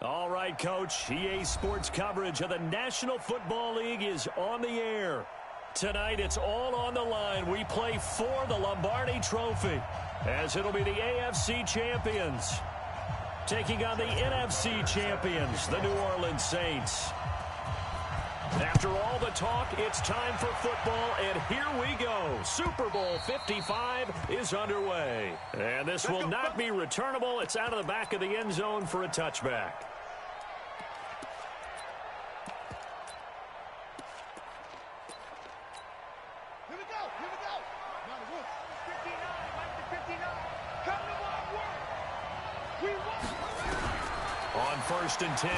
All right, Coach. EA Sports coverage of the National Football League is on the air. Tonight, it's all on the line. We play for the Lombardi Trophy, as it'll be the AFC champions taking on the NFC champions, the New Orleans Saints. After all the talk, it's time for football, and here we go. Super Bowl 55 is underway. And this will not be returnable. It's out of the back of the end zone for a touchback. On 1st and 10,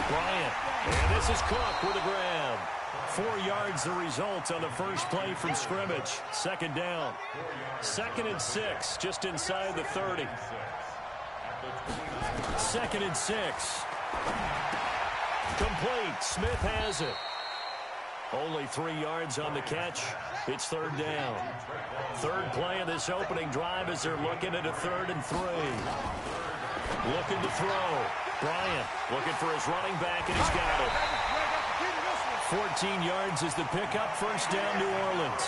Bryant. And this is Cook with a grab. 4 yards the result on the first play from scrimmage. Second down. 2nd and 6, just inside the 30. 2nd and 6. Complete. Smith has it. Only 3 yards on the catch. It's 3rd down. Third play of this opening drive as they're looking at a 3rd and 3. Looking to throw. Bryant looking for his running back, and he's got it. 14 yards is the pickup. First down, New Orleans.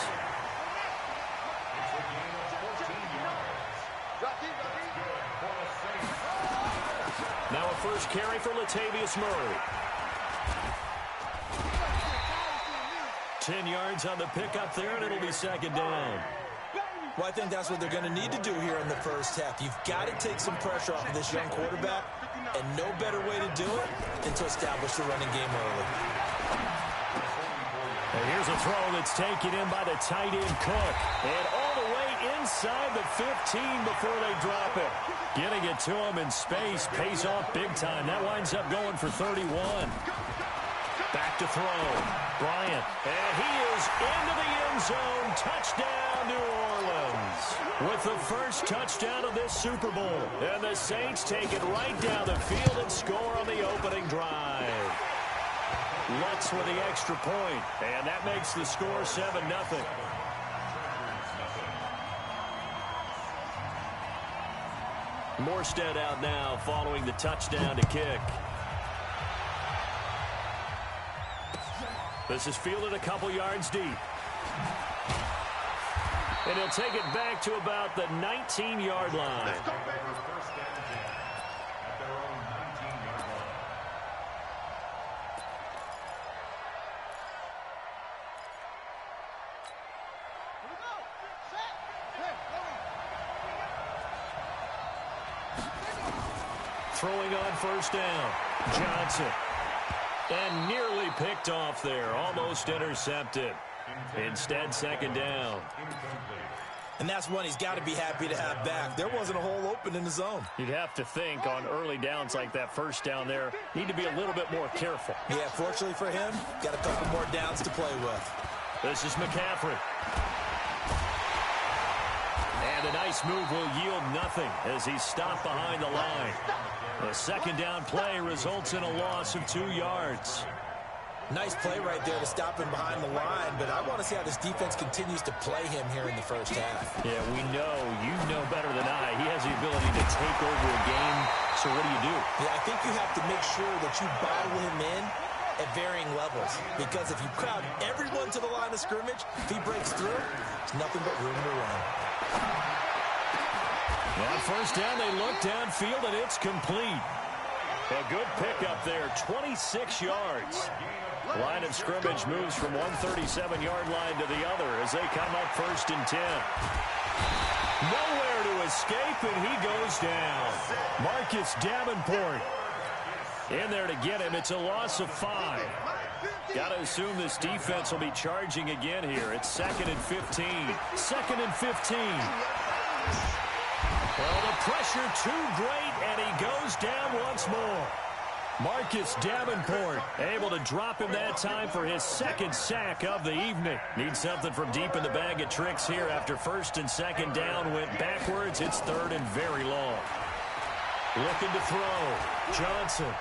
Now a first carry for Latavius Murray. 10 yards on the pickup there, and it'll be 2nd down. Well, I think that's what they're going to need to do here in the first half. You've got to take some pressure off of this young quarterback, and no better way to do it than to establish the running game early. And here's a throw that's taken in by the tight end Cook. And all the way inside the 15 before they drop it. Getting it to him in space pays off big time. That winds up going for 31. Back to throw. Bryant. And he is into the end zone. Touchdown, New Orleans. With the first touchdown of this Super Bowl. And the Saints take it right down the field and score on the opening drive. Lutz with the extra point. And that makes the score 7-0. Morstead out now following the touchdown to kick. This is fielded a couple yards deep. And he'll take it back to about the 19-yard line. Throwing on first down, Johnson. And nearly picked off there, almost intercepted. Instead, 2nd down. And that's one he's got to be happy to have back. There wasn't a hole open in the zone. You'd have to think on early downs like that first down there, need to be a little bit more careful. Yeah, fortunately for him, got a couple more downs to play with. This is McCaffrey. And a nice move will yield nothing as he's stopped behind the line. A 2nd down play results in a loss of 2 yards. Nice play right there to stop him behind the line, but I want to see how this defense continues to play him here in the first half. Yeah, we know, you know better than I, he has the ability to take over a game. So what do? Yeah, I think you have to make sure that you bottle him in at varying levels, because if you crowd everyone to the line of scrimmage, if he breaks through, there's nothing but room to run. On first down, they look downfield, and it's complete. A good pickup there, 26 yards. Line of scrimmage moves from one 37-yard line to the other as they come up 1st and 10. Nowhere to escape, and he goes down. Marcus Davenport in there to get him. It's a loss of 5. Got to assume this defense will be charging again here. It's 2nd and 15. 2nd and 15. Well, the pressure too great, and he goes down once more. Marcus Davenport able to drop him that time for his 2nd sack of the evening. Needs something from deep in the bag of tricks here after 1st and 2nd down went backwards. It's 3rd and very long. Looking to throw. Johnson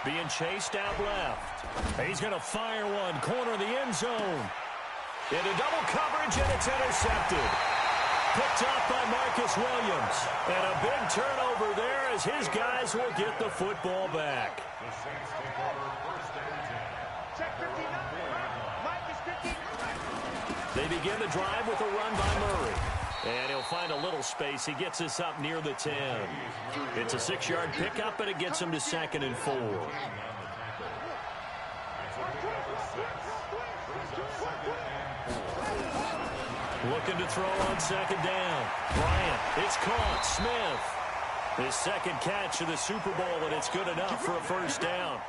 being chased out left. He's going to fire one. Corner of the end zone. Into double coverage, and it's intercepted. Picked off by Marcus Williams. And a big turnover there as as his guys will get the football back. They begin the drive with a run by Murray. And he'll find a little space. He gets this up near the 10. It's a 6-yard pickup, and it gets him to 2nd and 4. Looking to throw on 2nd down. Bryant, it's caught. Smith. His second catch of the Super Bowl, and it's good enough for a first down.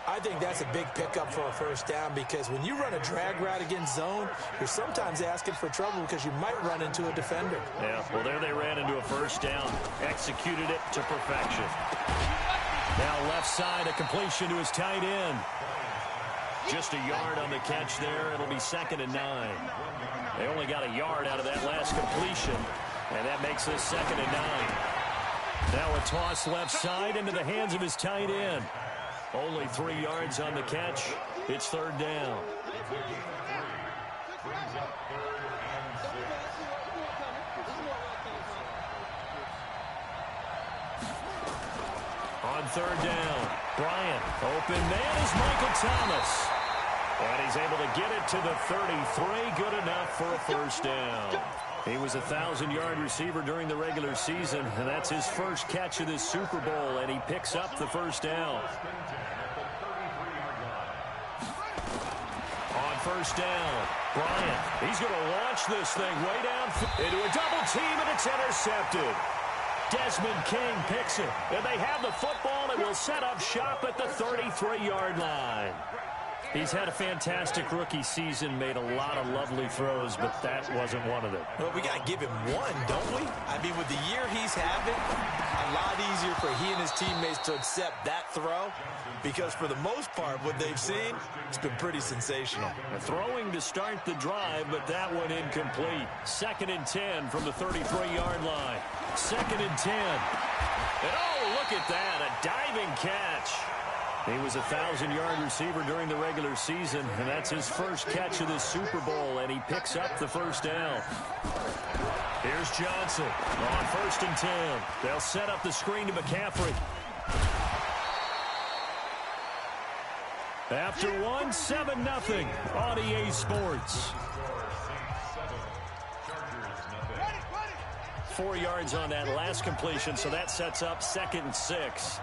I think that's a big pickup for a first down because when you run a drag route against zone, you're sometimes asking for trouble because you might run into a defender. Yeah, well, there they ran into a first down. Executed it to perfection. Now left side, a completion to his tight end. Just a yard on the catch there. It'll be 2nd and 9. They only got a yard out of that last completion, and that makes this 2nd and 9. Now a toss left side into the hands of his tight end. Only 3 yards on the catch. It's 3rd down. On 3rd down, Bryant. Open man is Michael Thomas. And he's able to get it to the 33. Good enough for a first down. He was a 1,000-yard receiver during the regular season, and that's his first catch of this Super Bowl, and he picks up the first down. On 1st down, Bryant. He's going to launch this thing way down into a double team, and it's intercepted. Desmond King picks it, and they have the football and will set up shop at the 33-yard line. He's had a fantastic rookie season, made a lot of lovely throws, but that wasn't one of them. Well, we got to give him one, don't we? I mean, with the year he's having, a lot easier for he and his teammates to accept that throw because for the most part, what they've seen, it's been pretty sensational. Throwing to start the drive, but that one incomplete. 2nd and 10 from the 33-yard line. 2nd and 10. And oh, look at that, a diving catch. He was a 1,000-yard receiver during the regular season, and that's his first catch of the Super Bowl, and he picks up the first down. Here's Johnson on 1st and 10. They'll set up the screen to McCaffrey. After one, 7-0 on EA Sports. 4 yards on that last completion, so that sets up 2nd and 6.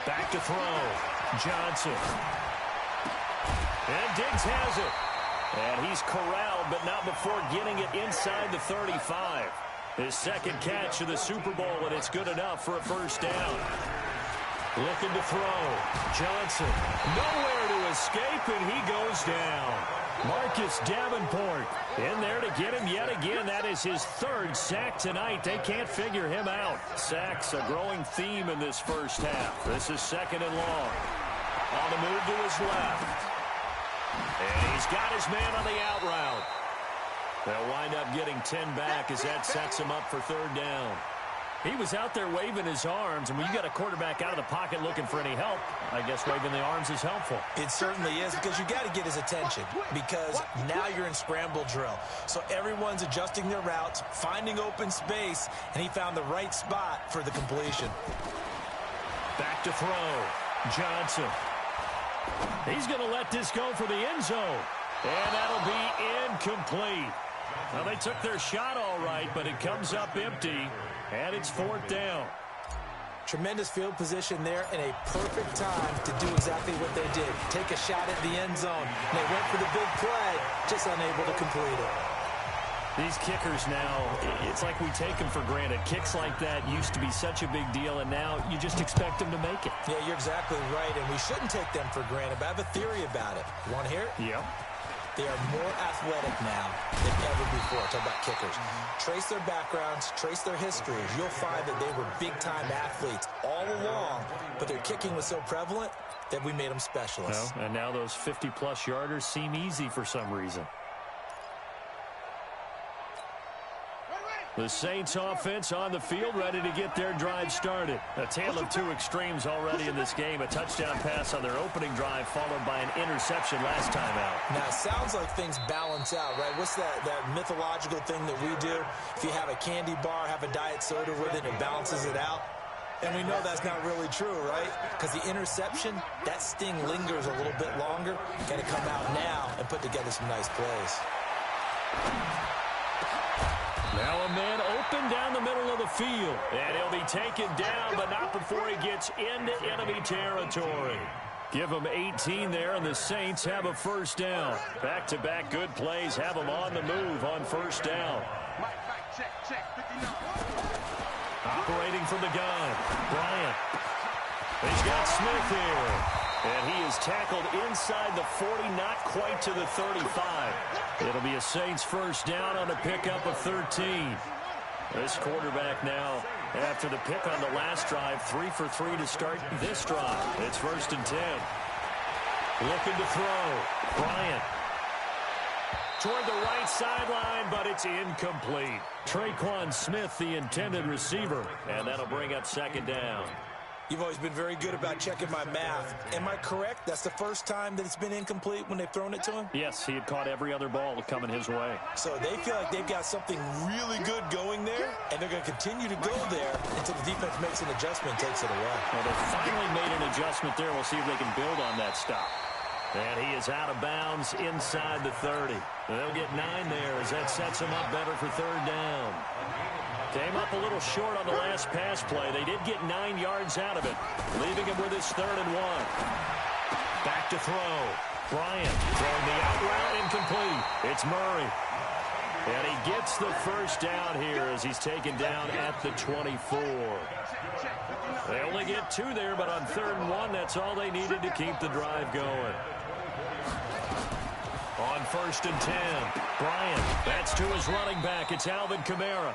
Back to throw. Johnson. And Diggs has it. And he's corralled, but not before getting it inside the 35. His second catch of the Super Bowl, and it's good enough for a first down. Looking to throw. Johnson. Nowhere to escape, and he goes down. Marcus Davenport in there to get him yet again. That is his 3rd sack tonight. They can't figure him out. Sacks a growing theme in this first half. This is 2nd and long. On the move to his left. And he's got his man on the out route. They'll wind up getting 10 back as that sets him up for 3rd down. He was out there waving his arms, and when you got a quarterback out of the pocket looking for any help, I guess waving the arms is helpful. It certainly is because you got to get his attention because now you're in scramble drill. So everyone's adjusting their routes, finding open space, and he found the right spot for the completion. Back to throw. Johnson. He's going to let this go for the end zone, and that'll be incomplete. Well, they took their shot all right, but it comes up empty. And it's 4th down. Tremendous field position there and a perfect time to do exactly what they did. Take a shot at the end zone. And they went for the big play, just unable to complete it. These kickers now, it's like we take them for granted. Kicks like that used to be such a big deal, and now you just expect them to make it. Yeah, you're exactly right, and we shouldn't take them for granted, but I have a theory about it. You want to hear it? Yep. They are more athletic now than ever before. Talk about kickers. Trace their backgrounds, trace their histories. You'll find that they were big-time athletes all along, but their kicking was so prevalent that we made them specialists. Well, and now those 50-plus yarders seem easy for some reason. The Saints offense on the field, ready to get their drive started. A tale of two extremes already in this game. A touchdown pass on their opening drive, followed by an interception last time out. Now, it sounds like things balance out, right? What's that mythological thing that we do? If you have a candy bar, have a diet soda with it, it balances it out. And we know that's not really true, right? Because the interception, that sting lingers a little bit longer. Got to come out now and put together some nice plays. Now a man open down the middle of the field. And he'll be taken down, but not before he gets into enemy territory. Give him 18 there, and the Saints have a first down. Back-to-back good plays have them on the move on first down. Operating from the gun, Bryant. He's got Smith here. And he is tackled inside the 40, not quite to the 35. It'll be a Saints first down on a pickup of 13. This quarterback now, after the pick on the last drive, 3 for 3 to start this drive. It's first and 10. Looking to throw. Bryant. Toward the right sideline, but it's incomplete. Traquan Smith, the intended receiver, and that'll bring up second down. You've always been very good about checking my math. Am I correct? That's the first time that it's been incomplete when they've thrown it to him? Yes, he had caught every other ball coming his way. So they feel like they've got something really good going there, and they're going to continue to go there until the defense makes an adjustment and takes it away. Well, they finally made an adjustment there. We'll see if they can build on that stop. And he is out of bounds inside the 30. They'll get 9 there as that sets him up better for third down. Came up a little short on the last pass play. They did get 9 yards out of it, leaving him with his 3rd and 1. Back to throw. Bryant throwing the out route incomplete. It's Murray. And he gets the first down here as he's taken down at the 24. They only get 2 there, but on 3rd and 1, that's all they needed to keep the drive going. On 1st and 10, Bryant. That's to his running back. It's Alvin Kamara.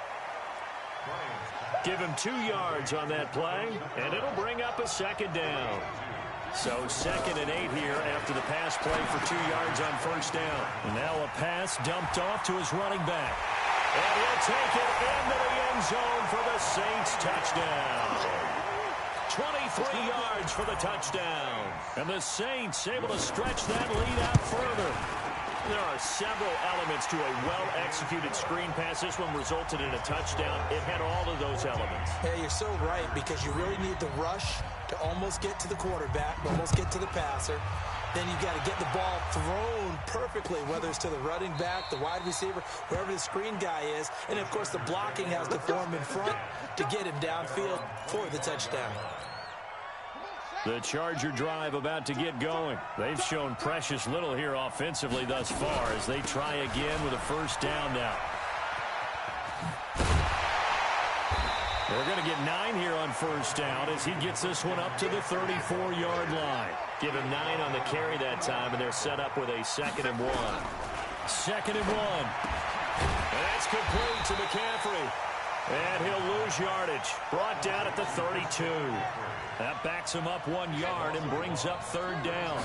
Give him 2 yards on that play, and it'll bring up a second down. So 2nd and 8 here after the pass play for 2 yards on first down. And now a pass dumped off to his running back. And he'll take it into the end zone for the Saints touchdown. 23 yards for the touchdown. And the Saints able to stretch that lead out further. There are several elements to a well-executed screen pass. This one resulted in a touchdown. It had all of those elements. Yeah, you're so right, because you really need the rush to almost get to the quarterback, almost get to the passer. Then you've got to get the ball thrown perfectly, whether it's to the running back, the wide receiver, wherever the screen guy is. And, of course, the blocking has to form in front to get him downfield for the touchdown. The Charger drive about to get going. They've shown precious little here offensively thus far as they try again with a first down now. They're going to get 9 here on first down as he gets this one up to the 34-yard line. Give him 9 on the carry that time, and they're set up with a 2nd and 1. 2nd and 1. And that's complete to McCaffrey. And he'll lose yardage. Brought down at the 32. That backs him up 1 yard and brings up 3rd down.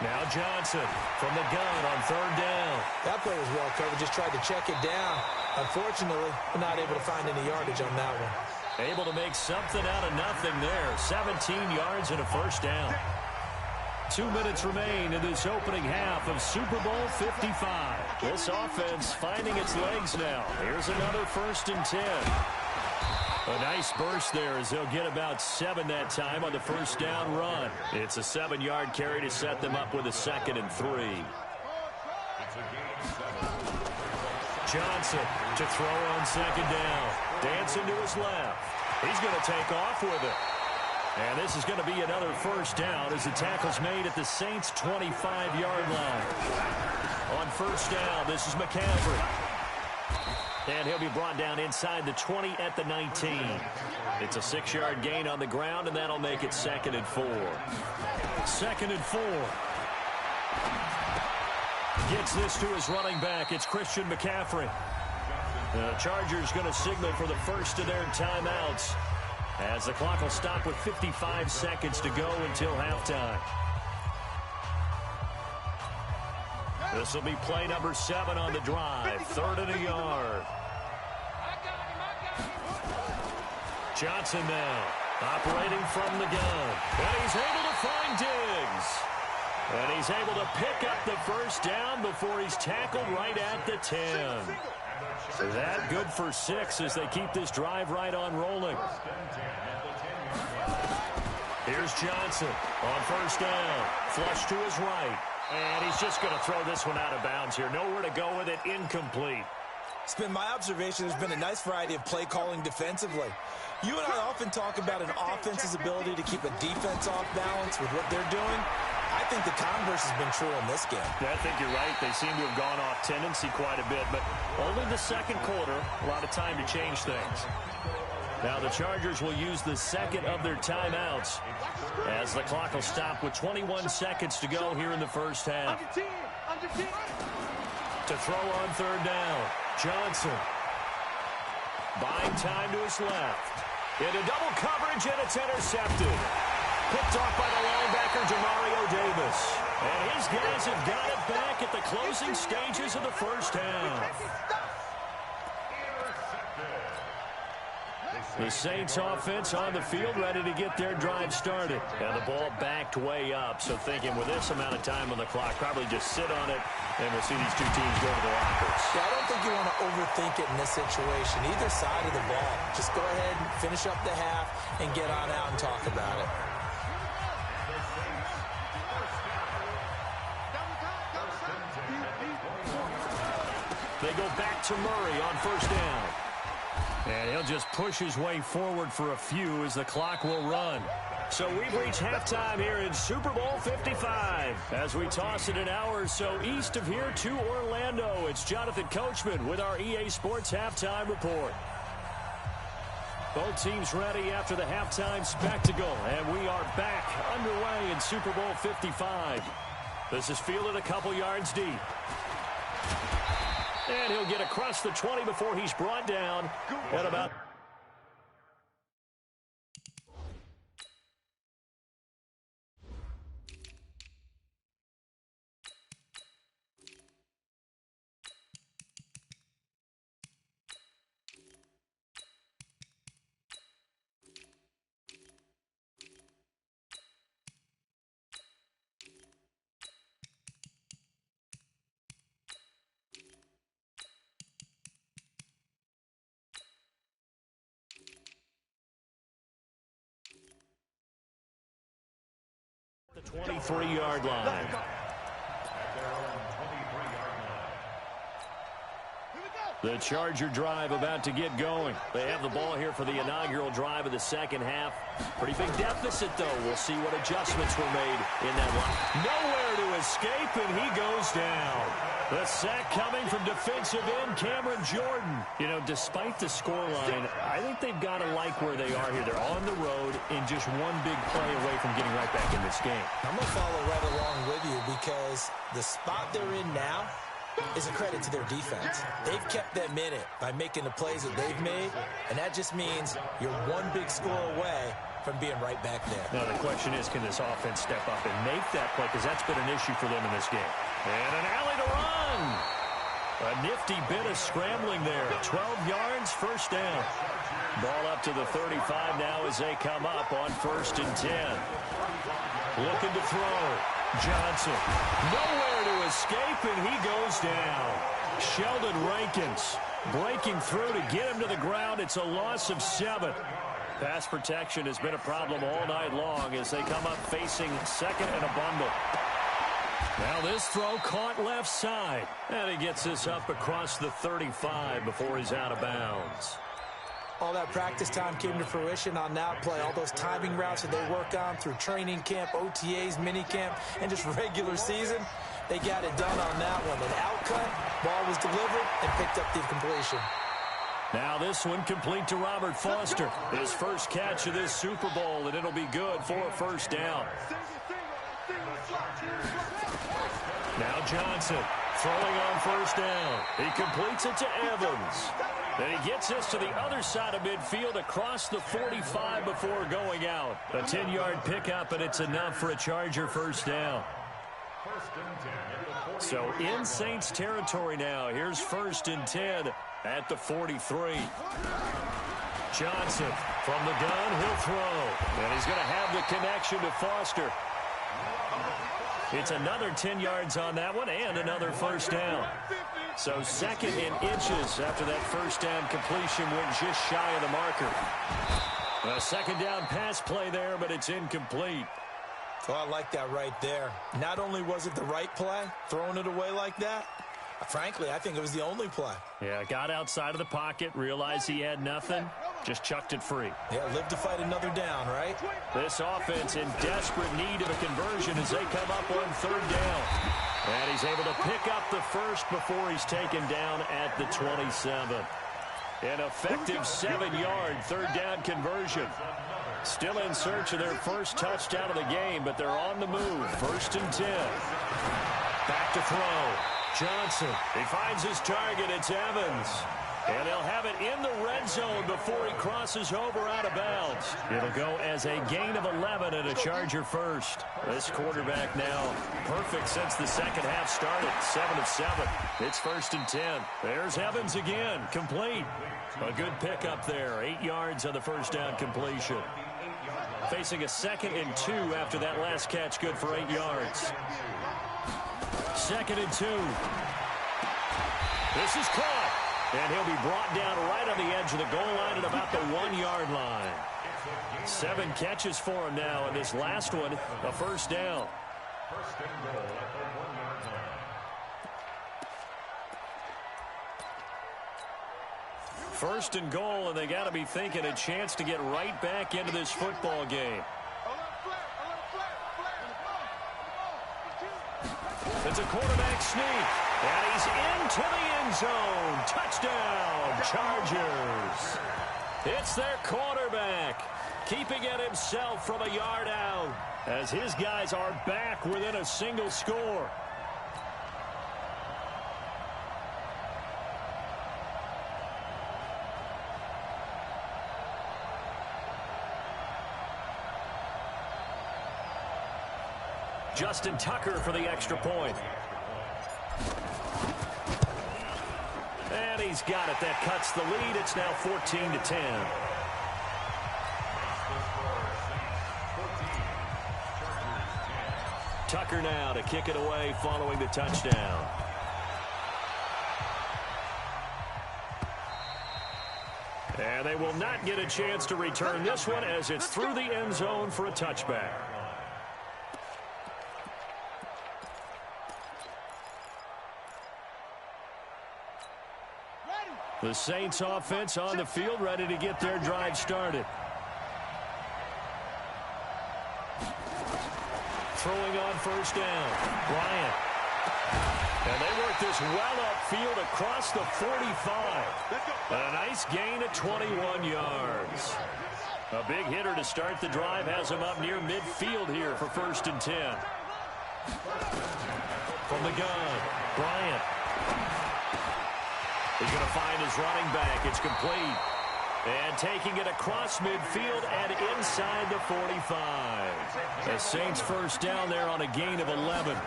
Now Johnson from the gun on 3rd down. That play was well covered. Just tried to check it down. Unfortunately, we're not able to find any yardage on that one. Able to make something out of nothing there. 17 yards and a first down. 2 minutes remain in this opening half of Super Bowl 55. This offense finding its legs now. Here's another 1st and 10. A nice burst there as they'll get about 7 that time on the first down run. It's a 7-yard carry to set them up with a 2nd and 3. Johnson to throw on 2nd down. Dancing to his left. He's going to take off with it. And this is going to be another first down as the tackle's made at the Saints' 25-yard line. On first down, this is McCaffrey. And he'll be brought down inside the 20 at the 19. It's a 6-yard gain on the ground, and that'll make it 2nd and 4. 2nd and 4. Gets this to his running back. It's Christian McCaffrey. The Chargers going to signal for the first of their timeouts as the clock will stop with 55 seconds to go until halftime. This will be play number 7 on the drive. 3rd and a yard. Johnson now, operating from the gun. And he's able to find Diggs. And he's able to pick up the first down before he's tackled right at the 10. So that good for 6 as they keep this drive right on rolling. Here's Johnson on first down. Flush to his right. And he's just going to throw this one out of bounds here. Nowhere to go with it. Incomplete. It's been my observation there's been a nice variety of play calling defensively. You and I often talk about an offense's ability to keep a defense off balance with what they're doing. I think the converse has been true in this game. Yeah, I think you're right. They seem to have gone off tendency quite a bit, but only the second quarter, a lot of time to change things. Now the Chargers will use the second of their timeouts as the clock will stop with 21 seconds to go here in the first half. To throw on third down, Johnson. Buying time to his left. Into double coverage, and it's intercepted. Picked off by the linebacker, Demario Davis. And his guys have got it back at the closing stages of the first half. The Saints offense on the field ready to get their drive started. And the ball backed way up. So thinking with this amount of time on the clock, probably just sit on it, and we'll see these two teams go to the lockers. Yeah, I don't think you want to overthink it in this situation. Either side of the ball. Just go ahead and finish up the half and get on out and talk about it. They go back to Murray on first down. And he'll just push his way forward for a few as the clock will run. So we've reached halftime here in Super Bowl 55. As we toss it an hour or so east of here to Orlando, it's Jonathan Coachman with our EA Sports Halftime Report. Both teams ready after the halftime spectacle, and we are back underway in Super Bowl 55. This is fielded a couple yards deep. And he'll get across the 20 before he's brought down at about... the 23-yard line. The Charger drive about to get going. They have the ball here for the inaugural drive of the second half. Pretty big deficit, though. We'll see what adjustments were made in that line. Nowhere to escape, and he goes down. The sack coming from defensive end Cameron Jordan. You know, despite the scoreline, I think they've got to like where they are here. They're on the road and just one big play away from getting right back in this game. I'm going to follow right along with you because the spot they're in now is a credit to their defense. They've kept them in it by making the plays that they've made, and that just means you're one big score away from being right back there. Now the question is, can this offense step up and make that play? Because that's been an issue for them in this game. And an alley to run. A nifty bit of scrambling there. 12 yards, first down. Ball up to the 35 now as they come up on 1st and 10. Looking to throw. Johnson. Nowhere to escape, and he goes down. Sheldon Rankins breaking through to get him to the ground. It's a loss of 7. Pass protection has been a problem all night long as they come up facing second and a bundle. Now this throw caught left side. And he gets this up across the 35 before he's out of bounds. All that practice time came to fruition on that play. All those timing routes that they work on through training camp, OTAs, minicamp, and just regular season, they got it done on that one. An outcut, ball was delivered, and picked up the completion. Now this one complete to Robert Foster. His first catch of this Super Bowl, and it'll be good for a first down. Now Johnson throwing on first down. He completes it to Evans. Then he gets this to the other side of midfield across the 45 before going out. A 10-yard pickup, and it's enough for a Charger first down. So in Saints territory now. Here's 1st and 10 at the 43. Johnson from the gun, he'll throw. And he's going to have the connection to Foster. It's another 10 yards on that one and another first down. So 2nd and inches after that first down completion went just shy of the marker. A 2nd down pass play there, but it's incomplete. Oh, I like that right there. Not only was it the right play, throwing it away like that, frankly, I think it was the only play. Yeah, got outside of the pocket, realized he had nothing, just chucked it free. Yeah, live to fight another down, right? This offense in desperate need of a conversion as they come up on 3rd down. And he's able to pick up the first before he's taken down at the 27. An effective 7-yard 3rd down conversion. Still in search of their first touchdown of the game, but they're on the move. 1st and 10. Back to throw. Johnson, he finds his target. It's Evans. And they'll have it in the red zone before he crosses over out of bounds. It'll go as a gain of 11 and a Charger first. This quarterback now perfect since the second half started. 7 of 7. It's 1st and 10. There's Evans again, complete. A good pickup there. 8 yards on the first down completion. Facing a 2nd and 2 after that last catch, good for 8 yards. 2nd and 2. This is caught. And he'll be brought down right on the edge of the goal line at about the 1-yard line. 7 catches for him now, and this last one, a first down. First and goal, and they got to be thinking a chance to get right back into this football game. It's a quarterback sneak, and he's into the end zone. Touchdown, Chargers. It's their quarterback, keeping it himself from a yard out, as his guys are back within a single score. Justin Tucker for the extra point. And he's got it. That cuts the lead. It's now 14-10. Tucker now to kick it away following the touchdown. And they will not get a chance to return this one as it's through the end zone for a touchback. The Saints offense on the field, ready to get their drive started. Throwing on first down, Bryant. And they work this well upfield across the 45. A nice gain of 21 yards. A big hitter to start the drive has him up near midfield here for 1st and 10. From the gun, Bryant. He's going to find his running back. It's complete. And taking it across midfield and inside the 45. The Saints first down there on a gain of 11.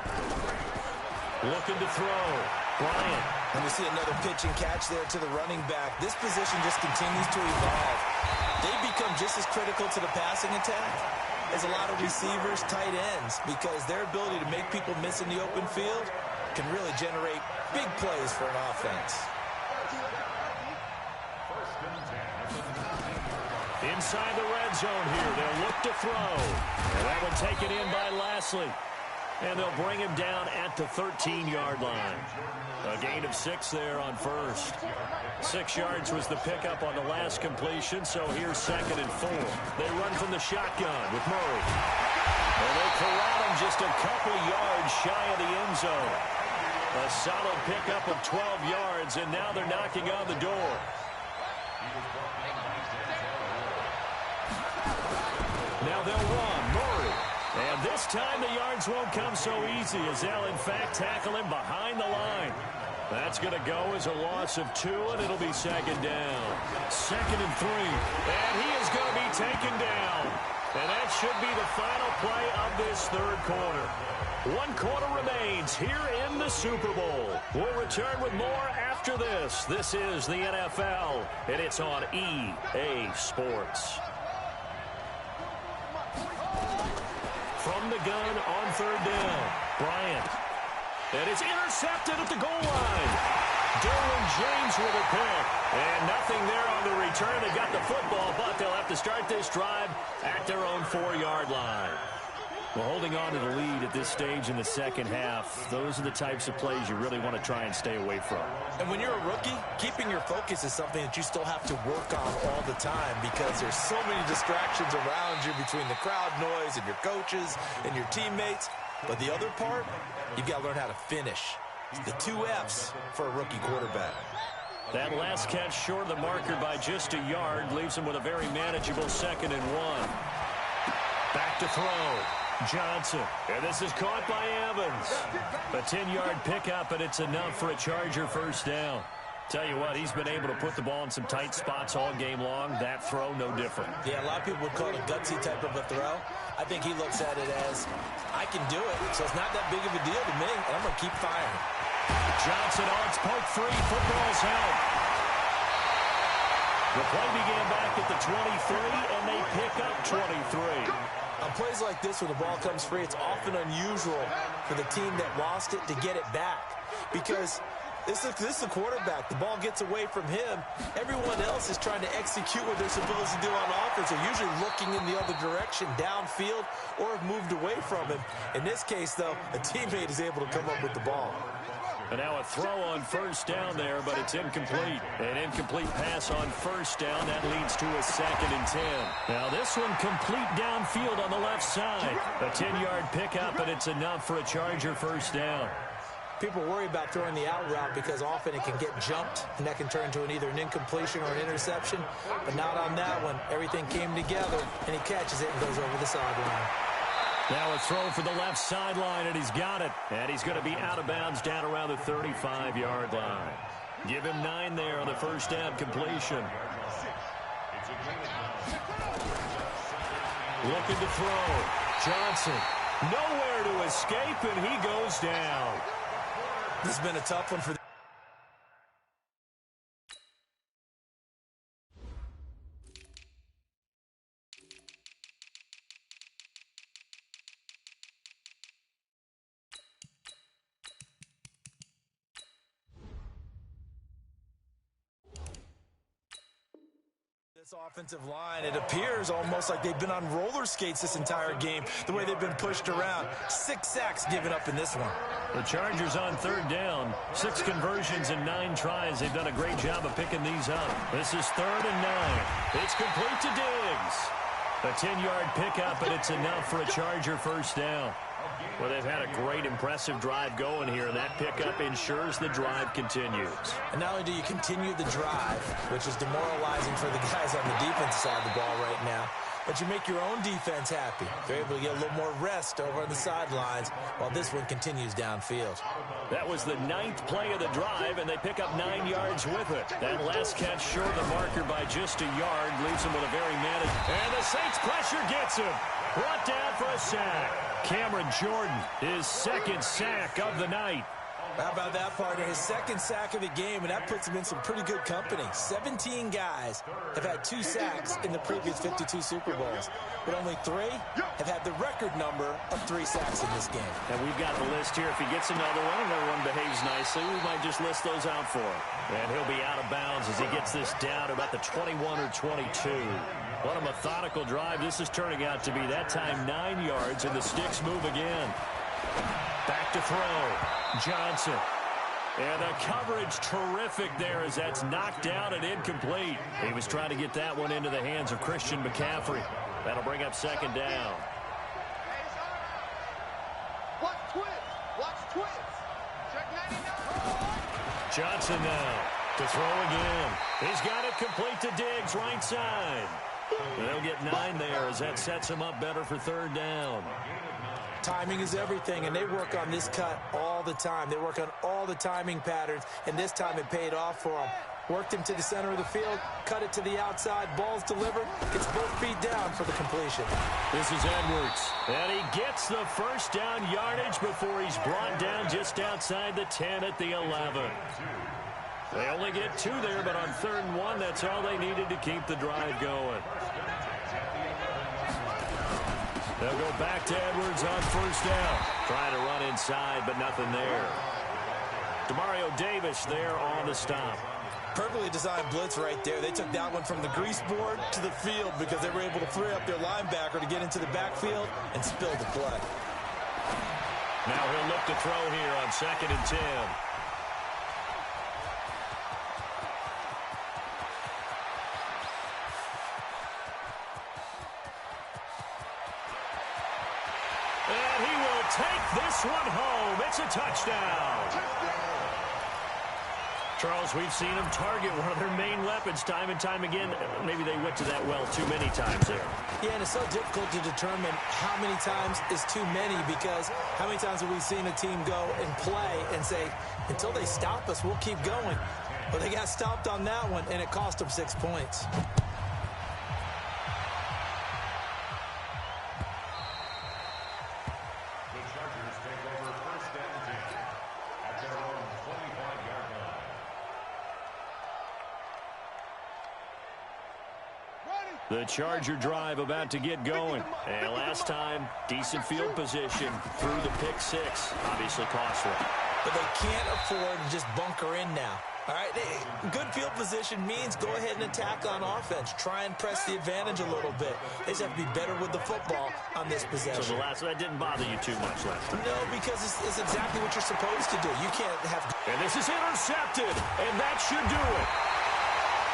Looking to throw. Bryant. And we see another pitch and catch there to the running back. This position just continues to evolve. They become just as critical to the passing attack as a lot of receivers, tight ends, because their ability to make people miss in the open field can really generate big plays for an offense. Inside the red zone here, they'll look to throw. And that one taken in by Lashley. And they'll bring him down at the 13-yard line. A gain of 6 there on first. 6 yards was the pickup on the last completion, so here's 2nd and 4. They run from the shotgun with Murray. And they corral him just a couple yards shy of the end zone. A solid pickup of 12 yards, and now they're knocking on the door. Now they'll run. Murray. And this time the yards won't come so easy as they'll, in fact, tackle him behind the line. That's going to go as a loss of 2, and it'll be 2nd down. 2nd and 3. And he is going to be taken down. And that should be the final play of this third quarter. 1 quarter remains here in the Super Bowl. We'll return with more after this. This is the NFL, and it's on EA Sports. From the gun on third down, Bryant. And it's intercepted at the goal line. Derwin James with a pick. And nothing there on the return. They got the football, but they'll have to start this drive at their own 4-yard line. Well, holding on to the lead at this stage in the second half, those are the types of plays you really want to try and stay away from. And when you're a rookie, keeping your focus is something that you still have to work on all the time because there's so many distractions around you between the crowd noise and your coaches and your teammates. But the other part, you've got to learn how to finish. It's the 2 F's for a rookie quarterback. That last catch short of the marker by just a yard leaves him with a very manageable 2nd and 1. Back to throw. Johnson, and this is caught by Evans. A 10-yard pickup, and it's enough for a Charger first down. Tell you what, he's been able to put the ball in some tight spots all game long. That throw, no different. Yeah, a lot of people would call it a gutsy type of a throw. I think he looks at it as, I can do it, so it's not that big of a deal to me, and I'm going to keep firing. Johnson, it's poke free. Football's held. The play began back at the 23, and they pick up 23. On plays like this where the ball comes free, it's often unusual for the team that lost it to get it back because this is the quarterback. The ball gets away from him. Everyone else is trying to execute what they're supposed to do on offense. They're usually looking in the other direction, downfield, or have moved away from him. In this case, though, a teammate is able to come up with the ball. And now a throw on first down there, but it's incomplete. An incomplete pass on first down. That leads to a 2nd and 10. Now this one complete downfield on the left side. A 10-yard pickup, and it's enough for a Charger first down. People worry about throwing the out route because often it can get jumped, and that can turn into either an incompletion or an interception. But not on that one. Everything came together, and he catches it and goes over the sideline. Now a throw for the left sideline, and he's got it. And he's going to be out of bounds down around the 35-yard line. Give him 9 there on the first down completion. Looking to throw. Johnson, nowhere to escape, and he goes down. This has been a tough one for the offensive line. It appears almost like they've been on roller skates this entire game, the way they've been pushed around. 6 sacks given up in this one. The Chargers on third down. 6 conversions and 9 tries. They've done a great job of picking these up. This is 3rd and 9. It's complete to Diggs. A 10-yard pickup, and it's enough for a Charger first down. Well, they've had a great, impressive drive going here, and that pickup ensures the drive continues. And not only do you continue the drive, which is demoralizing for the guys on the defensive side of the ball right now, but you make your own defense happy. They're able to get a little more rest over on the sidelines while this one continues downfield. That was the 9th play of the drive, and they pick up 9 yards with it. That last catch short of the marker by just a yard leaves him with a very managed. And the Saints pressure gets him. Brought down for a sack. Cameron Jordan, his 2nd sack of the night. How about that, partner? His 2nd sack of the game, and that puts him in some pretty good company. 17 guys have had 2 sacks in the previous 52 Super Bowls, but only 3 have had the record number of 3 sacks in this game. And we've got the list here. If he gets another one and everyone behaves nicely, we might just list those out for him. And he'll be out of bounds as he gets this down to about the 21 or 22. What a methodical drive this is turning out to be. That time 9 yards, and the sticks move again. Back to throw. Johnson. And the coverage terrific there as that's knocked down and incomplete. He was trying to get that one into the hands of Christian McCaffrey. That'll bring up 2nd down. Watch twins. Check 99. Johnson now to throw again. He's got it complete to Diggs, right side. They'll get 9 there as that sets him up better for 3rd down. Timing is everything, and they work on this cut all the time. They work on all the timing patterns, and this time it paid off for them. Worked him to the center of the field, cut it to the outside, ball's delivered, gets both feet down for the completion. This is Edwards, and he gets the first down yardage before he's brought down just outside the 10 at the 11. They only get 2 there, but on 3rd and 1, that's all they needed to keep the drive going. They'll go back to Edwards on 1st down. Trying to run inside, but nothing there. Demario Davis there on the stop. Perfectly designed blitz right there. They took that one from the grease board to the field because they were able to free up their linebacker to get into the backfield and spill the play. Now he'll look to throw here on 2nd and 10. And he will take this one home. It's a touchdown. Charles, we've seen them target one of their main weapons time and time again. Maybe they went to that well too many times there. Yeah, and it's so difficult to determine how many times is too many because how many times have we seen a team go and play and say, until they stop us, we'll keep going. But they got stopped on that one, and it cost them 6 points. The Charger drive about to get going. And last time, decent field position through the pick 6. Obviously costly. But they can't afford to just bunker in now. All right, good field position means go ahead and attack on offense. Try and press the advantage a little bit. They just have to be better with the football on this possession. So that didn't bother you too much last time? No, because it's exactly what you're supposed to do. You can't have... And this is intercepted, and that should do it.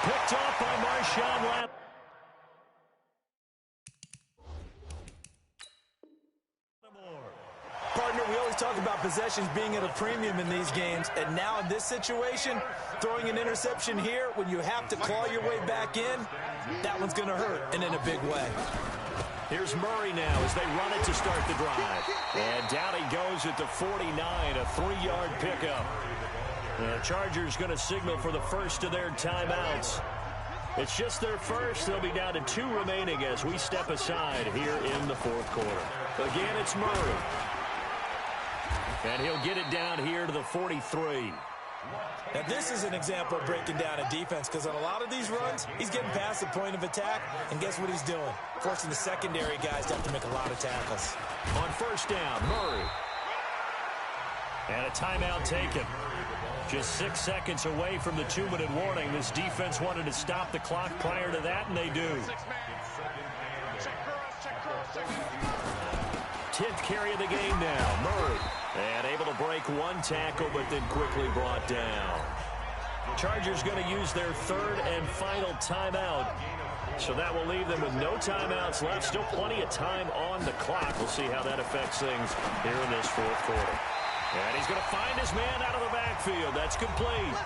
Picked off by Marshawn Lattimore. Partner, we always talk about possessions being at a premium in these games, and now in this situation, throwing an interception here when you have to claw your way back in, that one's going to hurt, and in a big way. Here's Murray now as they run it to start the drive. And down he goes at the 49, a 3-yard pickup. The Chargers going to signal for the first of their timeouts. It's just their first. They'll be down to 2 remaining as we step aside here in the 4th quarter. Again, it's Murray. And he'll get it down here to the 43. Now, this is an example of breaking down a defense because on a lot of these runs, he's getting past the point of attack, and guess what he's doing? Forcing the secondary guys to have to make a lot of tackles. On 1st down, Murray. And a timeout taken. Just 6 seconds away from the 2-minute warning. This defense wanted to stop the clock prior to that, and they do. 10th carry of the game now, Murray. And able to break 1 tackle, but then quickly brought down. Chargers going to use their 3rd and final timeout. So that will leave them with no timeouts left. Still plenty of time on the clock. We'll see how that affects things here in this 4th quarter. And he's going to find his man out of the backfield. That's complete.